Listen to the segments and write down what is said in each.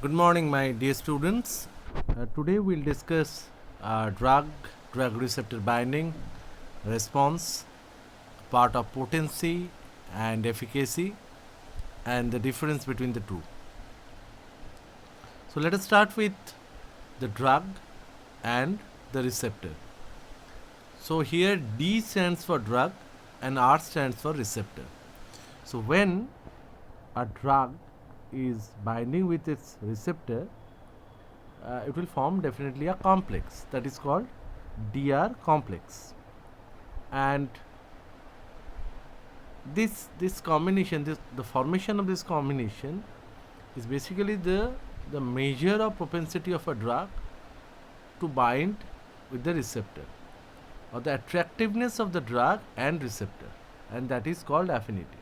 Good morning, my dear students. Today we'll discuss drug receptor binding, response, part of potency and efficacy, and the difference between the two. So let us start with the drug and the receptor. So here D stands for drug and R stands for receptor. So when a drug is binding with its receptor, it will form definitely a complex that is called DR complex. And this combination, the formation of this combination is basically the measure of propensity of a drug to bind with the receptor, or the attractiveness of the drug and receptor, and that is called affinity.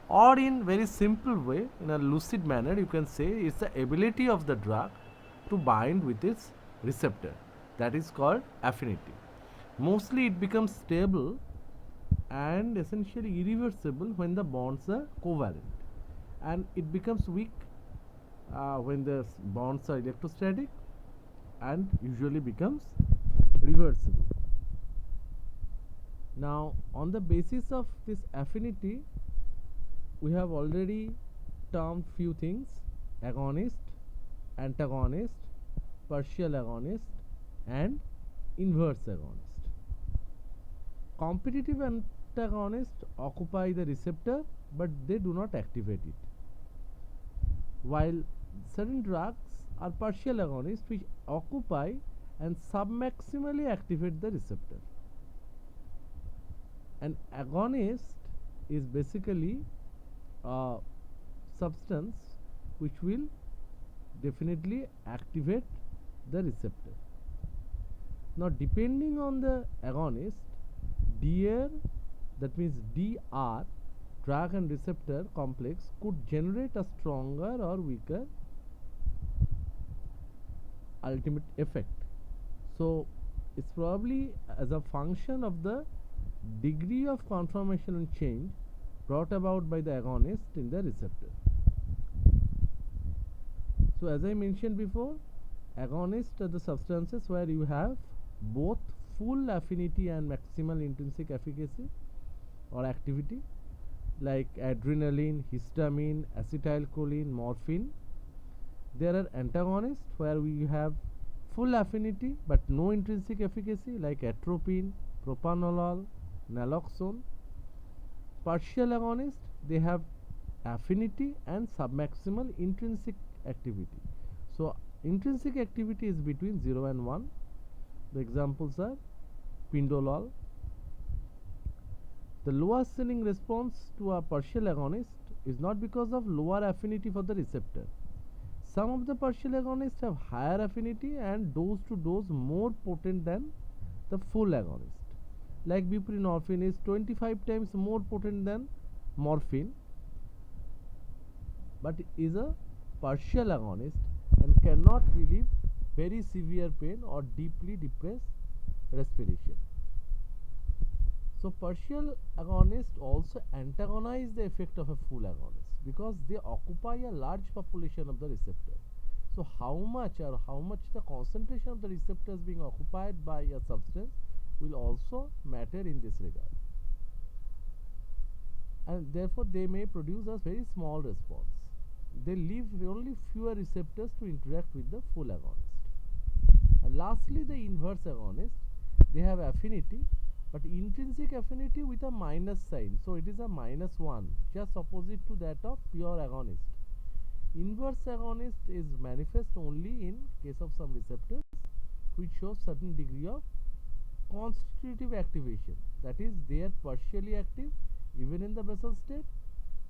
Or in very simple way, in a lucid manner, you can say it's the ability of the drug to bind with its receptor, that is called affinity. Mostly it becomes stable and essentially irreversible when the bonds are covalent, and it becomes weak when the bonds are electrostatic, and usually becomes reversible. Now, on the basis of this affinity, we have already termed few things: agonist, antagonist, partial agonist, and inverse agonist. Competitive antagonists occupy the receptor but they do not activate it, while certain drugs are partial agonists which occupy and submaximally activate the receptor. An agonist is basically a substance which will definitely activate the receptor. Now, depending on the agonist, DR, that means DR, drug and receptor complex, could generate a stronger or weaker ultimate effect. So, it's probably as a function of the degree of conformation and change brought about by the agonist in the receptor. So, as I mentioned before, agonists are the substances where you have both full affinity and maximal intrinsic efficacy or activity, like adrenaline, histamine, acetylcholine, morphine. There are antagonists where we have full affinity but no intrinsic efficacy, like atropine, propranolol, naloxone. Partial agonists, they have affinity and submaximal intrinsic activity. So, intrinsic activity is between 0 and 1. The examples are pindolol. The lower selling response to a partial agonist is not because of lower affinity for the receptor. Some of the partial agonists have higher affinity and dose to dose more potent than the full agonist. Like buprenorphine is 25 times more potent than morphine, but is a partial agonist and cannot relieve very severe pain or deeply depress respiration. So, partial agonists also antagonize the effect of a full agonist because they occupy a large population of the receptor. So, how much the concentration of the receptors being occupied by a substance will also matter in this regard, and therefore they may produce a very small response. They leave only fewer receptors to interact with the full agonist. And lastly, the inverse agonist, they have affinity but intrinsic affinity with a minus sign, so it is a -1, just opposite to that of pure agonist. Inverse agonist is manifest only in case of some receptors which show certain degree of constitutive activation, that is, they are partially active even in the basal state.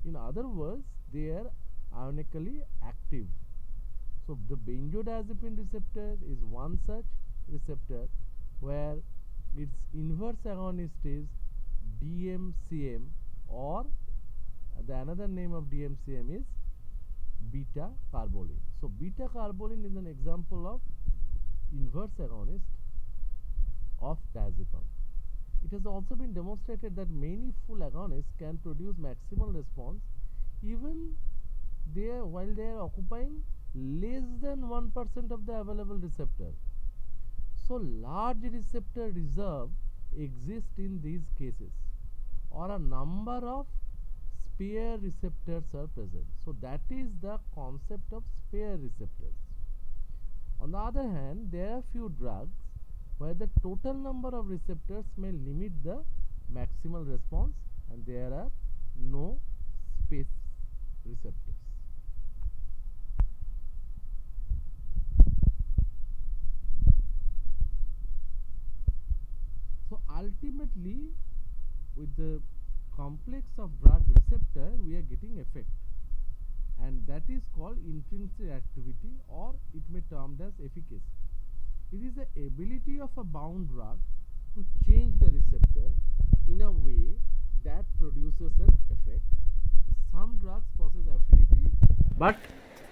In other words, they are ionically active. So, the benzodiazepine receptor is one such receptor where its inverse agonist is DMCM, or the another name of DMCM is beta carbolin. So, beta carbolin is an example of inverse agonist of diazepam. It has also been demonstrated that many full agonists can produce maximal response even while they are occupying less than 1% of the available receptor. So large receptor reserve exists in these cases, or a number of spare receptors are present. So that is the concept of spare receptors. On the other hand, there are few drugs where the total number of receptors may limit the maximal response, and there are no space receptors. So ultimately, with the complex of drug receptor, we are getting effect, and that is called intrinsic activity, or it may termed as efficacy. It is the ability of a bound drug to change the receptor in a way that produces an effect. Some drugs possess affinity but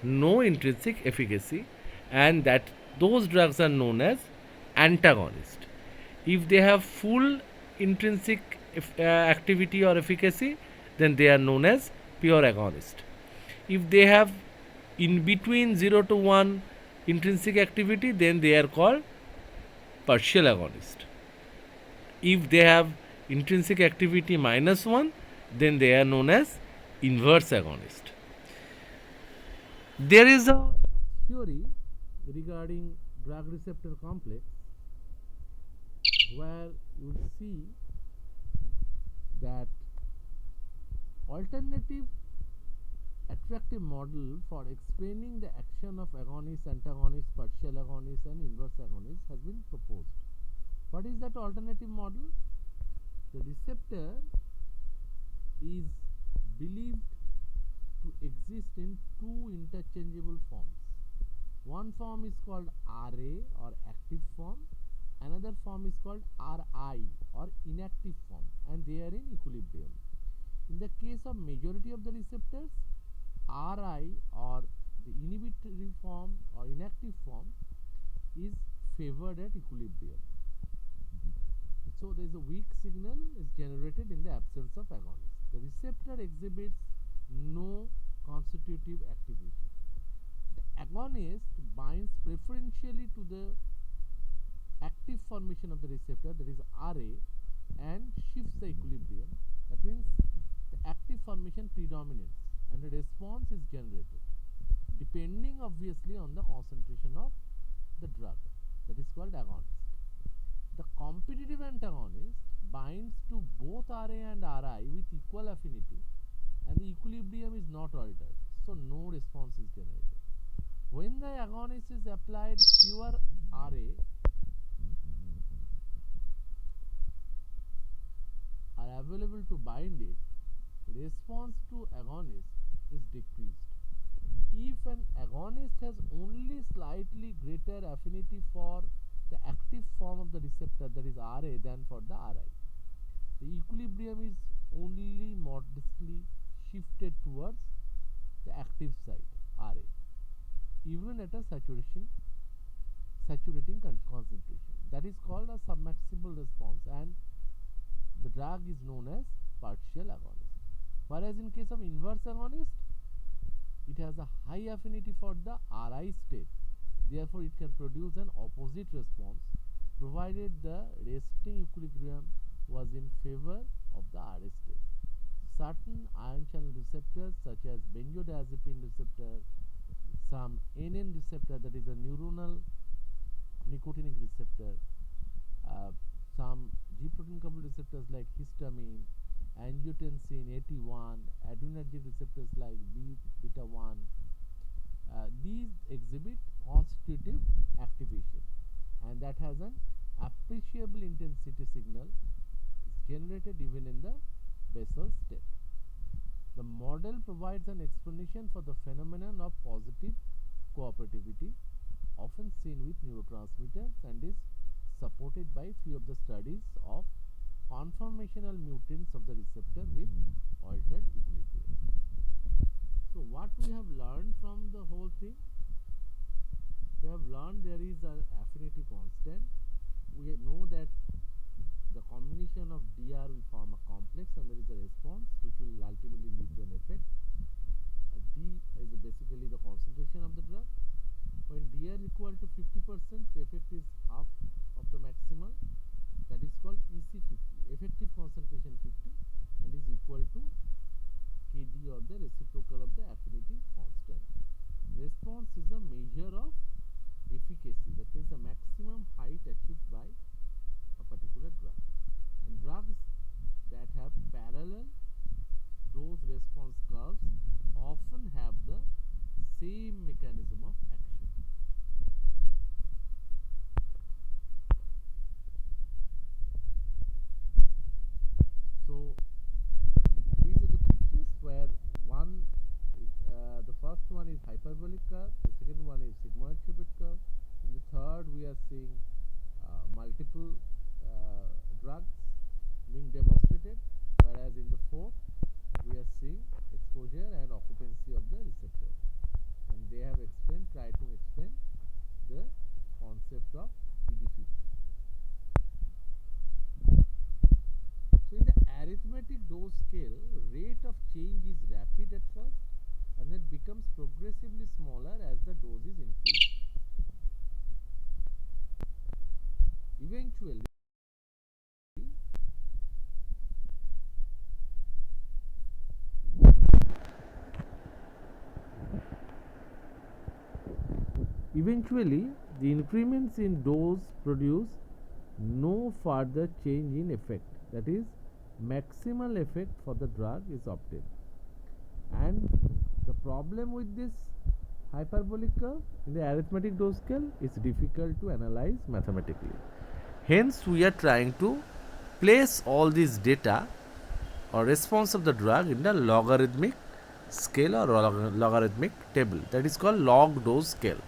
no intrinsic efficacy, and that those drugs are known as antagonists. If they have full intrinsic activity or efficacy, then they are known as pure agonist. If they have in between 0 to 1 intrinsic activity, then they are called partial agonist. If they have intrinsic activity minus 1, then they are known as inverse agonist. There is a theory regarding drug receptor complex where you will see that alternative attractive model for explaining the action of agonist, antagonist, partial agonist and inverse agonist has been proposed. What is that alternative model? The receptor is believed to exist in two interchangeable forms. One form is called RA, or active form. Another form is called RI, or inactive form, and they are in equilibrium. In the case of majority of the receptors, RI, or the inhibitory form or inactive form, is favored at equilibrium. So there is a weak signal is generated in the absence of agonist. The receptor exhibits no constitutive activation. The agonist binds preferentially to the active formation of the receptor, that is RA, and shifts the equilibrium. That means the active formation predominates and a response is generated, depending obviously on the concentration of the drug, that is called agonist. The competitive antagonist binds to both RA and RI with equal affinity, and the equilibrium is not altered, so no response is generated. When the agonist is applied, fewer RA are available to bind it. Response to agonist is decreased. If an agonist has only slightly greater affinity for the active form of the receptor, that is RA, than for the RI, the equilibrium is only modestly shifted towards the active side, RA, even at a saturating concentration. That is called a submaximal response, and the drug is known as partial agonist. Whereas in case of inverse agonist, it has a high affinity for the RI state. Therefore, it can produce an opposite response provided the resting equilibrium was in favor of the RA state. Certain ion channel receptors such as benzodiazepine receptor, some NN receptor, that is a neuronal nicotinic receptor, some G protein coupled receptors like histamine, angiotensin, AT1, adrenergic receptors like B beta 1, these exhibit constitutive activation, and that has an appreciable intensity signal is generated even in the basal state. The model provides an explanation for the phenomenon of positive cooperativity often seen with neurotransmitters and is supported by few of the studies of conformational mutants of the receptor with altered equilibrium. So what we have learned from the whole thing? We have learned there is an affinity constant. We know that the combination of DR will form a complex and there is a response which will ultimately lead to an effect. D is basically the concentration of the drug. When D are equal to 50%, the effect is half of the maximal. That is called EC50, effective concentration 50, and is equal to Kd, or the reciprocal of the affinity constant. Response is a measure of efficacy, that means the maximum height achieved by a particular drug. And drugs that have parallel dose response curves often have the same mechanism of action. So these are the pictures where the first one is hyperbolic curve, the second one is sigmoid shaped curve, and the third we are seeing multiple drugs being demonstrated, whereas in the fourth we are seeing exposure and occupancy of the receptor, and they have tried to explain the concept of PD50. So in the arithmetic dose scale, rate of change is rapid at first and then becomes progressively smaller as the dose is increased. Eventually, the increments in dose produce no further change in effect, that is, maximal effect for the drug is obtained. And the problem with this hyperbolic curve in the arithmetic dose scale is difficult to analyze mathematically. Hence, we are trying to place all these data or response of the drug in the logarithmic scale or logarithmic table, that is called log dose scale.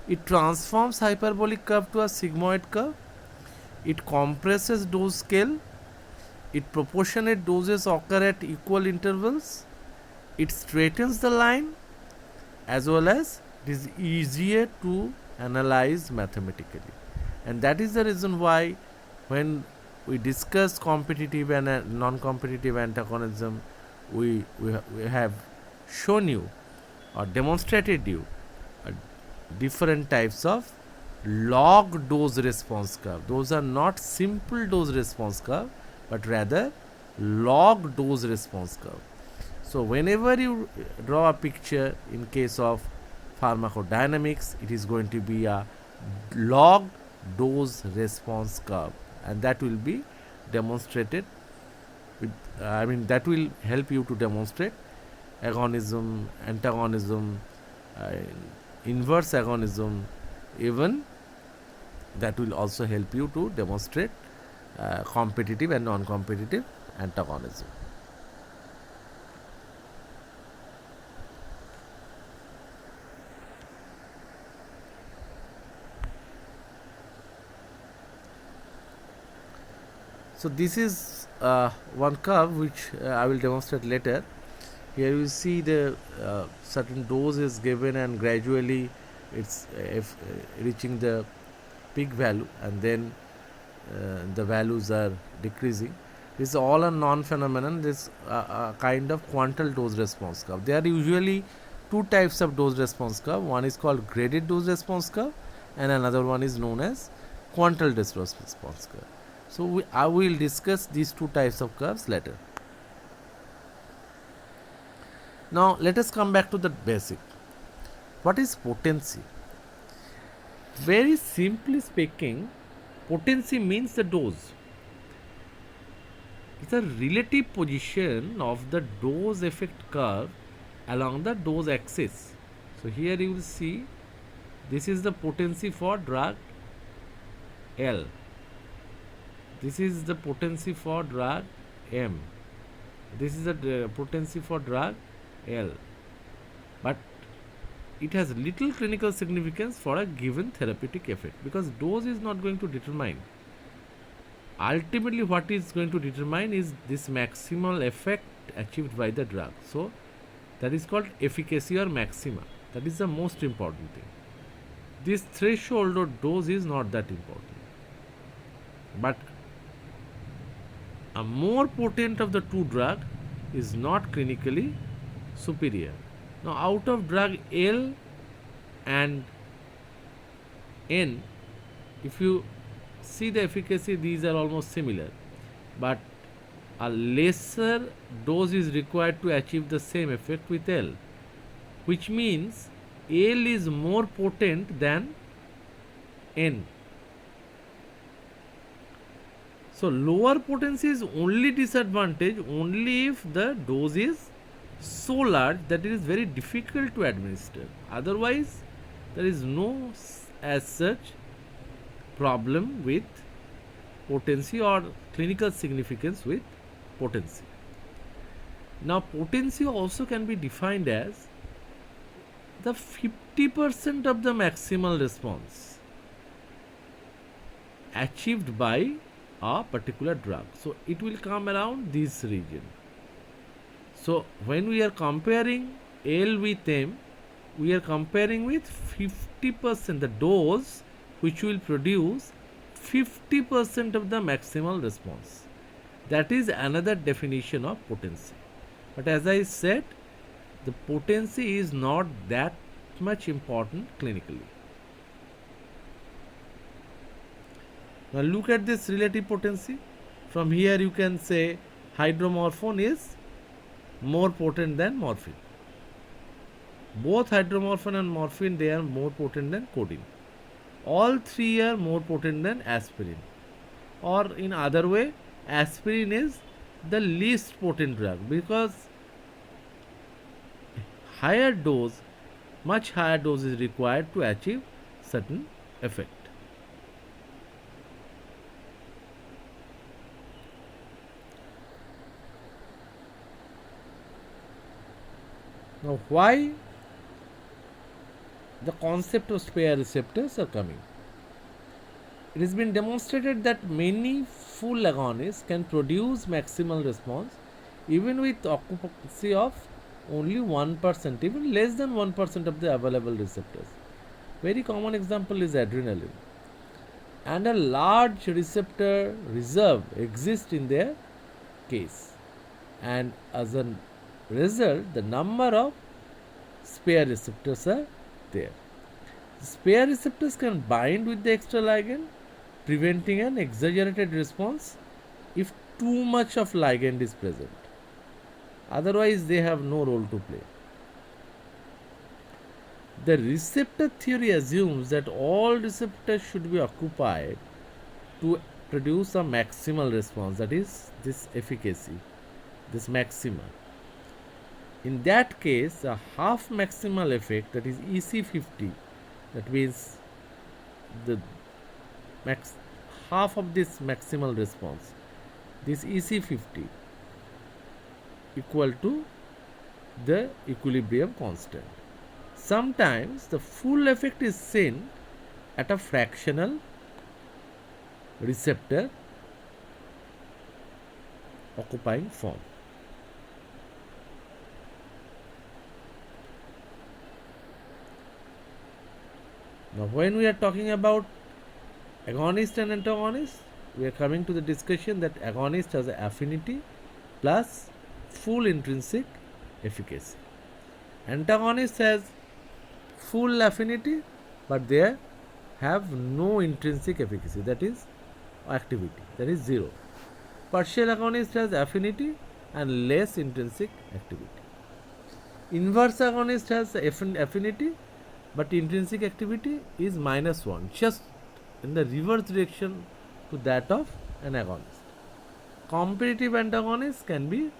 It transforms hyperbolic curve to a sigmoid curve. It compresses dose scale. It proportionate doses occur at equal intervals. It straightens the line, as well as it is easier to analyze mathematically. And that is the reason why when we discuss competitive and non-competitive antagonism, we have shown you or demonstrated you different types of log dose response curve. Those are not simple dose response curve, but rather log dose response curve. So whenever you draw a picture in case of pharmacodynamics, it is going to be a log dose response curve, and that will be demonstrated with, that will help you to demonstrate agonism, antagonism, inverse agonism, even that will also help you to demonstrate competitive and non-competitive antagonism. So this is one curve which I will demonstrate later. Here you see the certain dose is given and gradually it's reaching the peak value, and then the values are decreasing. This is all a non-phenomenon. This a kind of quantal dose response curve. There are usually two types of dose response curve. One is called graded dose response curve, and another one is known as quantal dose response curve. So I will discuss these two types of curves later. Now let us come back to the basic. What is potency? Very simply speaking, potency means the dose. It's a relative position of the dose effect curve along the dose axis. So here you will see this is the potency for drug L. This is the potency for drug M. This is the potency for drug L. But it has little clinical significance for a given therapeutic effect, because dose is not going to determine. Ultimately, what is going to determine is this maximal effect achieved by the drug. So that is called efficacy or maxima. That is the most important thing. This threshold or dose is not that important. But a more potent of the two drug is not clinically superior. Now, out of drug L and N, if you see the efficacy, these are almost similar, but a lesser dose is required to achieve the same effect with L, which means L is more potent than N. So lower potency is only disadvantage only if the dose is so large that it is very difficult to administer. Otherwise, there is no as such problem with potency or clinical significance with potency. Now, potency also can be defined as the 50% of the maximal response achieved by a particular drug. So, it will come around this region. So, when we are comparing L with M, we are comparing with 50%, the dose which will produce 50% of the maximal response. That is another definition of potency. But as I said, the potency is not that much important clinically. Now look at this relative potency. From here you can say hydromorphone is more potent than morphine. Both hydromorphone and morphine, they are more potent than codeine. All three are more potent than aspirin. Or in other way, aspirin is the least potent drug because higher dose, much higher dose is required to achieve certain effect. Now, why the concept of spare receptors are coming? It has been demonstrated that many full agonists can produce maximal response even with occupancy of only 1%, even less than 1% of the available receptors. Very common example is adrenaline. And a large receptor reserve exists in their case. And as a result, the number of spare receptors are there. Spare receptors can bind with the extra ligand, preventing an exaggerated response if too much of ligand is present. Otherwise, they have no role to play. The receptor theory assumes that all receptors should be occupied to produce a maximal response, that is, this efficacy, this maxima. In that case, a half maximal effect, that is EC50, that means the half of this maximal response, this EC50 equal to the equilibrium constant. Sometimes the full effect is seen at a fractional receptor occupying form. Now, when we are talking about agonist and antagonist, we are coming to the discussion that agonist has affinity plus full intrinsic efficacy. Antagonist has full affinity, but they have no intrinsic efficacy, that is activity, that is 0. Partial agonist has affinity and less intrinsic activity. Inverse agonist has affinity, but intrinsic activity is -1, just in the reverse direction to that of an agonist. Competitive antagonists can be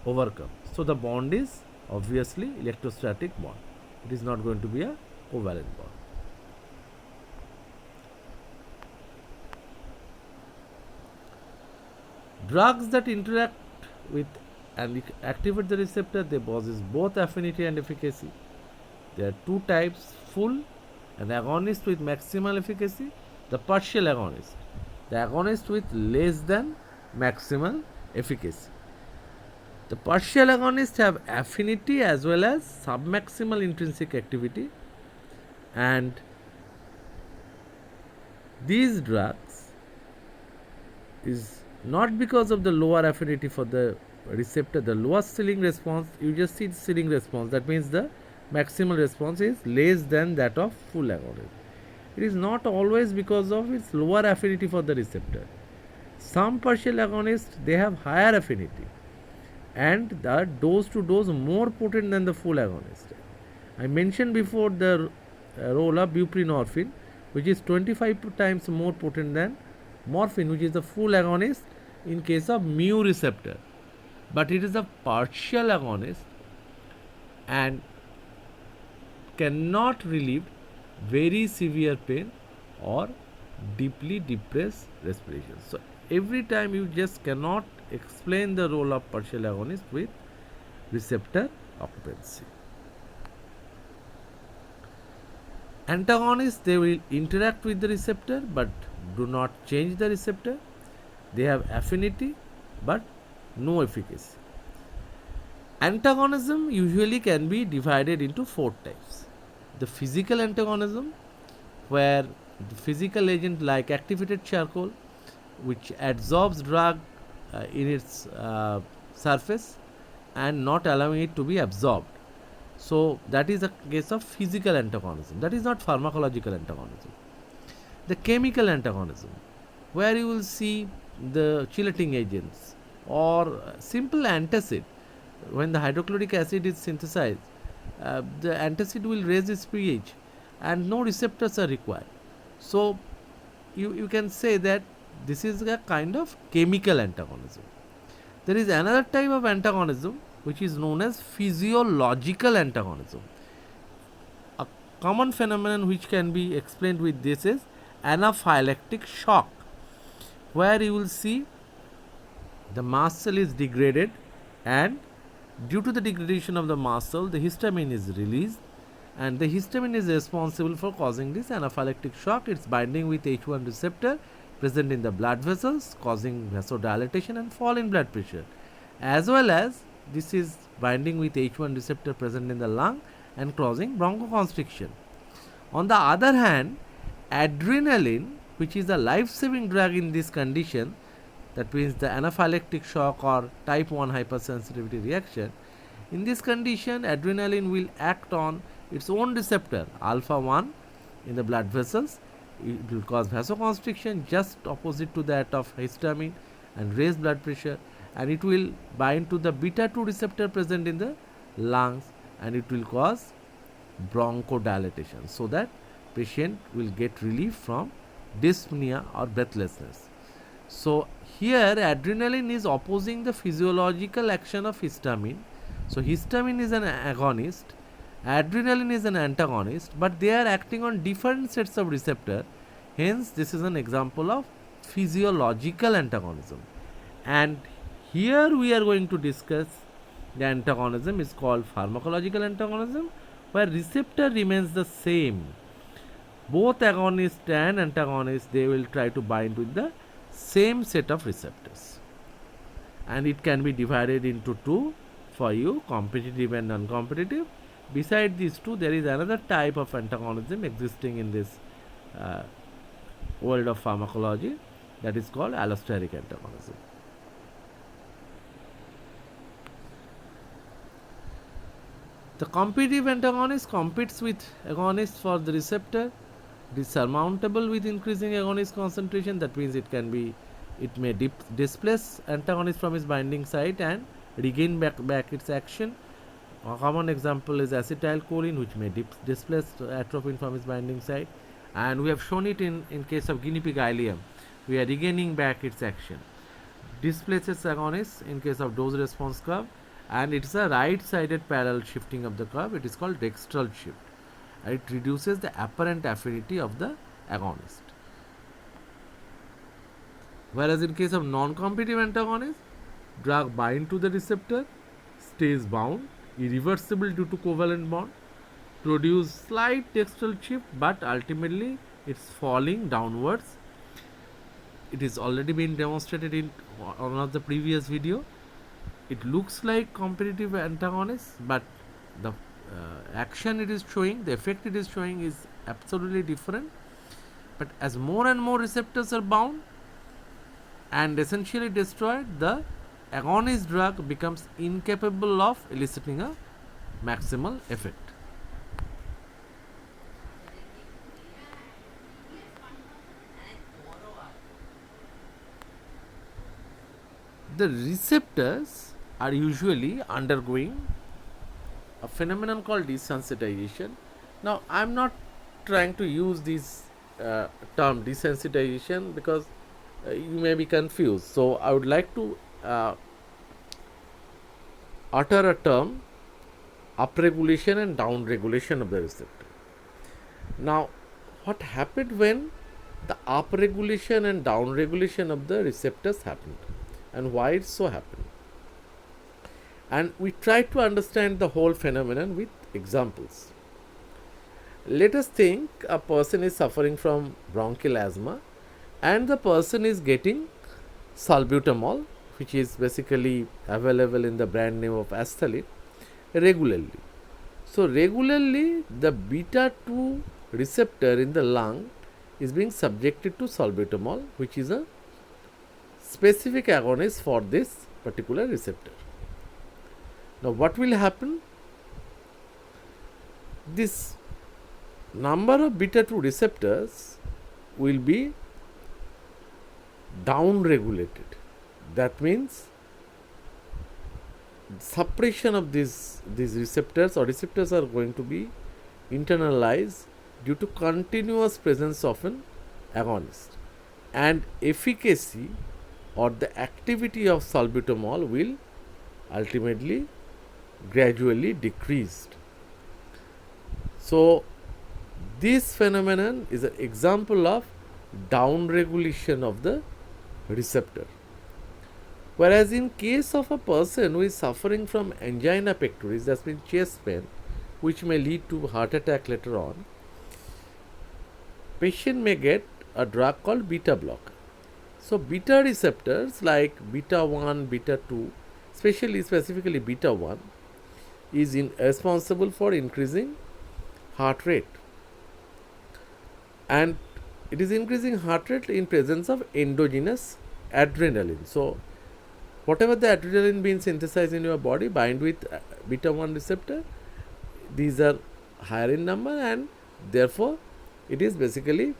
overcome. So the bond is obviously electrostatic bond. It is not going to be a covalent bond. Drugs that interact with and activate the receptor, they possess both affinity and efficacy. There are two types: full, an agonist with maximal efficacy; the partial agonist, the agonist with less than maximal efficacy. The partial agonists have affinity as well as submaximal intrinsic activity, and these drugs is not because of the lower affinity for the receptor, the lowest ceiling response, you just see the ceiling response. That means the maximal response is less than that of full agonist. It is not always because of its lower affinity for the receptor. Some partial agonists, they have higher affinity and the dose to dose more potent than the full agonist. I mentioned before the role of buprenorphine, which is 25 times more potent than morphine, which is the full agonist in case of mu receptor. But it is a partial agonist and cannot relieve very severe pain or deeply depressed respiration. So every time you just cannot explain the role of partial agonist with receptor occupancy. Antagonists, they will interact with the receptor but do not change the receptor. They have affinity but no efficacy. Antagonism usually can be divided into 4 types. The physical antagonism, where the physical agent like activated charcoal, which absorbs drug in its surface and not allowing it to be absorbed. So that is a case of physical antagonism. That is not pharmacological antagonism. The chemical antagonism, where you will see the chelating agents or simple antacid. When the hydrochloric acid is synthesized, the antacid will raise its pH and no receptors are required. So you can say that this is a kind of chemical antagonism. There is another type of antagonism which is known as physiological antagonism. A common phenomenon which can be explained with this is anaphylactic shock, where you will see the mast cell is degraded and due to the degradation of the mast cell, the histamine is released and the histamine is responsible for causing this anaphylactic shock. It's binding with H1 receptor present in the blood vessels, causing vasodilatation and fall in blood pressure, as well as this is binding with H1 receptor present in the lung and causing bronchoconstriction. On the other hand, adrenaline, which is a life-saving drug in this condition, that means the anaphylactic shock or type 1 hypersensitivity reaction, in this condition adrenaline will act on its own receptor alpha 1 in the blood vessels. It will cause vasoconstriction just opposite to that of histamine and raise blood pressure, and it will bind to the beta 2 receptor present in the lungs and it will cause bronchodilation, so that patient will get relief from dyspnea or breathlessness. So here adrenaline is opposing the physiological action of histamine. So histamine is an agonist, adrenaline is an antagonist, but they are acting on different sets of receptor. Hence this is an example of physiological antagonism. And here we are going to discuss the antagonism is called pharmacological antagonism, where receptor remains the same. Both agonist and antagonist, they will try to bind with the same set of receptors, and it can be divided into 2 for you, competitive and non-competitive. Beside these 2, there is another type of antagonism existing in this world of pharmacology, that is called allosteric antagonism. The competitive antagonist competes with agonist for the receptor. It is surmountable with increasing agonist concentration. That means it may displace antagonist from its binding site and regain back its action. A common example is acetylcholine, which may displace atropine from its binding site, and we have shown it in case of guinea pig ileum. We are regaining back its action. Displaces agonist in case of dose response curve, and it is a right sided parallel shifting of the curve. It is called dextral shift. It reduces the apparent affinity of the agonist. Whereas in case of non-competitive antagonist, drug bind to the receptor, stays bound, irreversible due to covalent bond, produce slight dextral shift, but ultimately it's falling downwards. It is already been demonstrated in one of the previous video. It looks like competitive antagonist, but the action it is showing, the effect it is showing is absolutely different. But as more and more receptors are bound and essentially destroyed, the agonist drug becomes incapable of eliciting a maximal effect. The receptors are usually undergoing a phenomenon called desensitization. Now, I'm not trying to use this term desensitization because you may be confused. So, I would like to utter a term upregulation and downregulation of the receptor. Now, what happened when the upregulation and downregulation of the receptors happened, and why it so happened? And we try to understand the whole phenomenon with examples. Let us think a person is suffering from bronchial asthma and the person is getting salbutamol, which is basically available in the brand name of Asthalin, regularly. So, regularly the beta 2 receptor in the lung is being subjected to salbutamol, which is a specific agonist for this particular receptor. Now, what will happen? This number of beta 2 receptors will be down regulated. That means suppression of these receptors or receptors are going to be internalized due to continuous presence of an agonist, and efficacy or the activity of salbutamol will ultimately gradually decreased. So, this phenomenon is an example of down regulation of the receptor. Whereas in case of a person who is suffering from angina pectoris, that means chest pain, which may lead to heart attack later on, patient may get a drug called beta blocker. So, beta receptors like beta 1, beta 2, specifically beta 1, is responsible for increasing heart rate, and it is increasing heart rate in presence of endogenous adrenaline. So, whatever the adrenaline being synthesized in your body bind with beta 1 receptor, these are higher in number, and therefore it is basically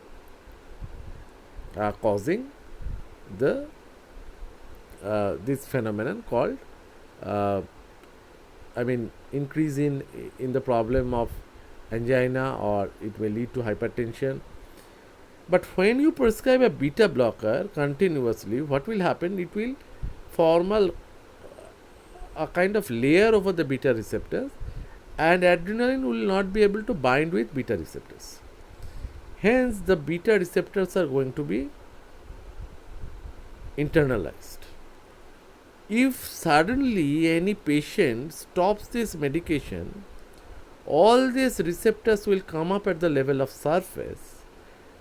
causing the this phenomenon called increase in the problem of angina, or it may lead to hypertension. But when you prescribe a beta blocker continuously, what will happen? It will form a kind of layer over the beta receptors, and adrenaline will not be able to bind with beta receptors. Hence, the beta receptors are going to be internalized. If suddenly any patient stops this medication, all these receptors will come up at the level of surface,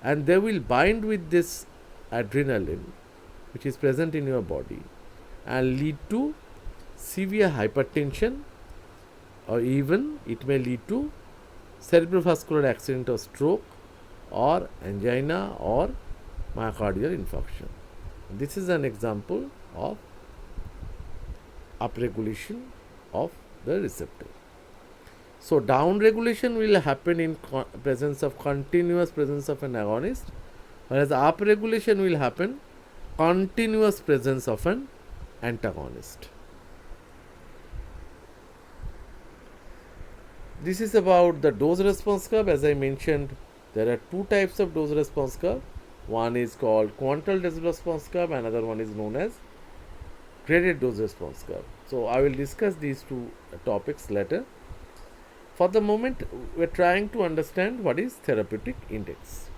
and they will bind with this adrenaline which is present in your body and lead to severe hypertension, or even it may lead to cerebrovascular accident or stroke, or angina, or myocardial infarction. This is an example of upregulation of the receptor. So, down regulation will happen in presence of continuous presence of an agonist, whereas up regulation will happen continuous presence of an antagonist. This is about the dose response curve. As I mentioned, there are two types of dose response curve. One is called quantile dose response curve, another one is known as graded dose response curve. So, I will discuss these two topics later. For the moment, we are trying to understand what is therapeutic index.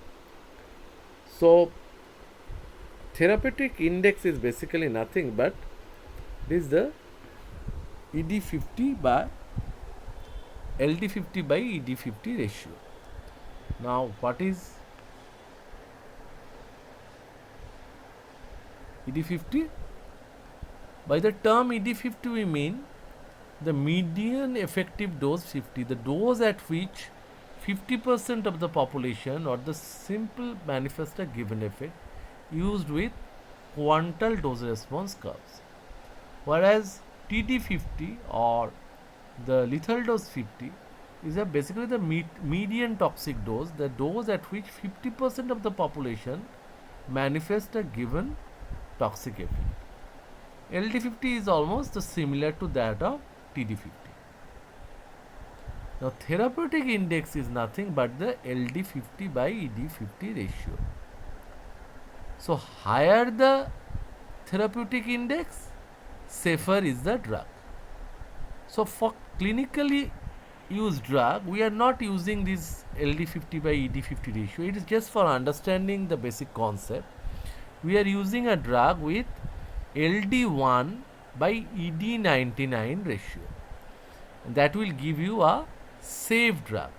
So, therapeutic index is basically nothing but this is the ED50 by LD50 by ED50 ratio. Now, what is ED50? By the term ED50 we mean the median effective dose 50, the dose at which 50% of the population or the simple manifest a given effect used with quantile dose response curves. whereas TD50 or the lethal dose 50 is basically the median toxic dose, the dose at which 50% of the population manifest a given toxic effect. LD50 is almost similar to that of TD50. Now, therapeutic index is nothing but the LD50 by ED50 ratio. So, higher the therapeutic index, safer is the drug. So, for clinically used drug, we are not using this LD50 by ED50 ratio. It is just for understanding the basic concept. We are using a drug with LD1 by ED99 ratio. And that will give you a safe drug.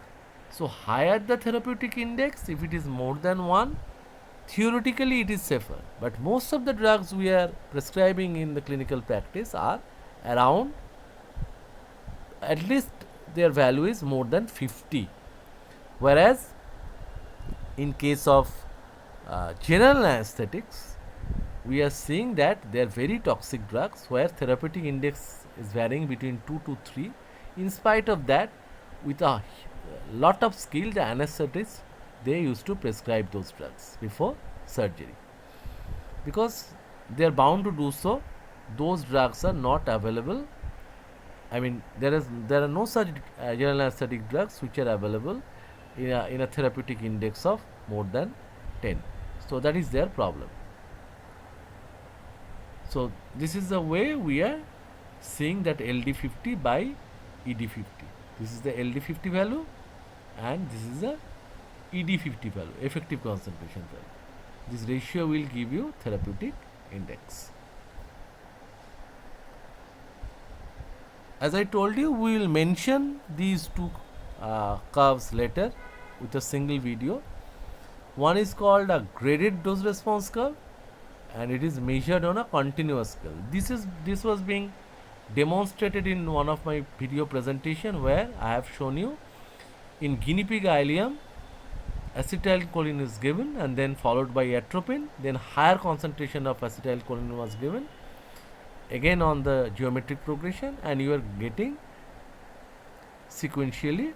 So, higher the therapeutic index, if it is more than 1, theoretically it is safer. But most of the drugs we are prescribing in the clinical practice are around, at least their value is more than 50. Whereas in case of general anesthetics, we are seeing that they are very toxic drugs where therapeutic index is varying between 2 to 3. In spite of that, with a lot of skill, the anesthetists, they used to prescribe those drugs before surgery, because they are bound to do so. Those drugs are not available. I mean, there are no such general anesthetic drugs which are available in a therapeutic index of more than 10. So that is their problem. So this is the way we are seeing that LD50 by ED50. This is the LD50 value and this is the ED50 value, effective concentration value. This ratio will give you therapeutic index. As I told you, we will mention these two curves later with a single video. One is called a graded dose response curve and it is measured on a continuous scale. This was being demonstrated in one of my video presentation where I have shown you in guinea pig ileum, acetylcholine is given and then followed by atropine, then higher concentration of acetylcholine was given again on the geometric progression, and you are getting sequentially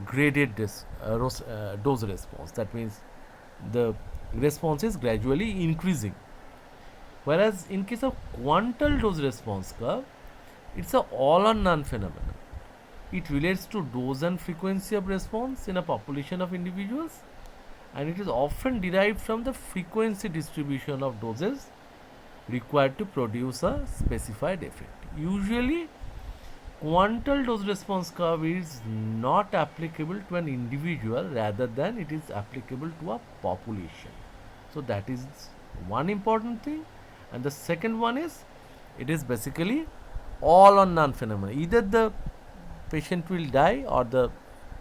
graded dose response. That means the response is gradually increasing. Whereas in case of quantal dose response curve, it's a all or none phenomenon. It relates to dose and frequency of response in a population of individuals, and it is often derived from the frequency distribution of doses required to produce a specified effect. Usually, quantal dose response curve is not applicable to an individual, rather than it is applicable to a population. So that is one important thing. And the second one is, it is basically all or none phenomenon. Either the patient will die, or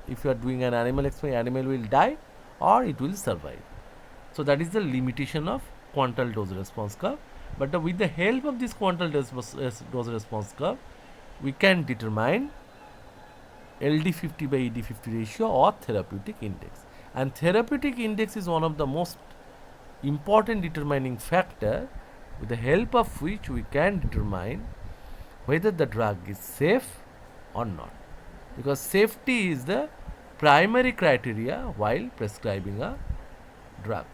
if you are doing an animal experiment, animal will die or it will survive. So that is the limitation of quantal dose response curve. But with the help of this quantal dose response curve, we can determine LD50 by ED50 ratio or therapeutic index. And therapeutic index is one of the most important determining factor with the help of which we can determine whether the drug is safe or not. Because safety is the primary criteria while prescribing a drug.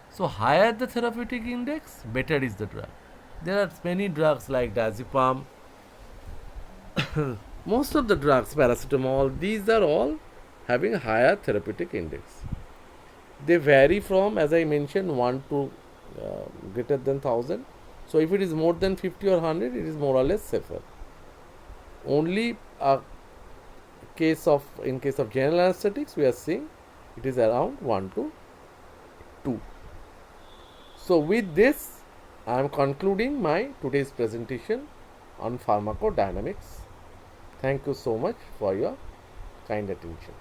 So higher the therapeutic index, better is the drug. There are many drugs like diazepam, most of the drugs, paracetamol, these are all having higher therapeutic index. They vary from, as I mentioned, 1 to greater than 1000. So if it is more than 50 or 100, it is more or less safer. Only in case of general anesthetics, we are seeing it is around 1 to 2. So with this, I am concluding my today's presentation on pharmacodynamics. Thank you so much for your kind attention.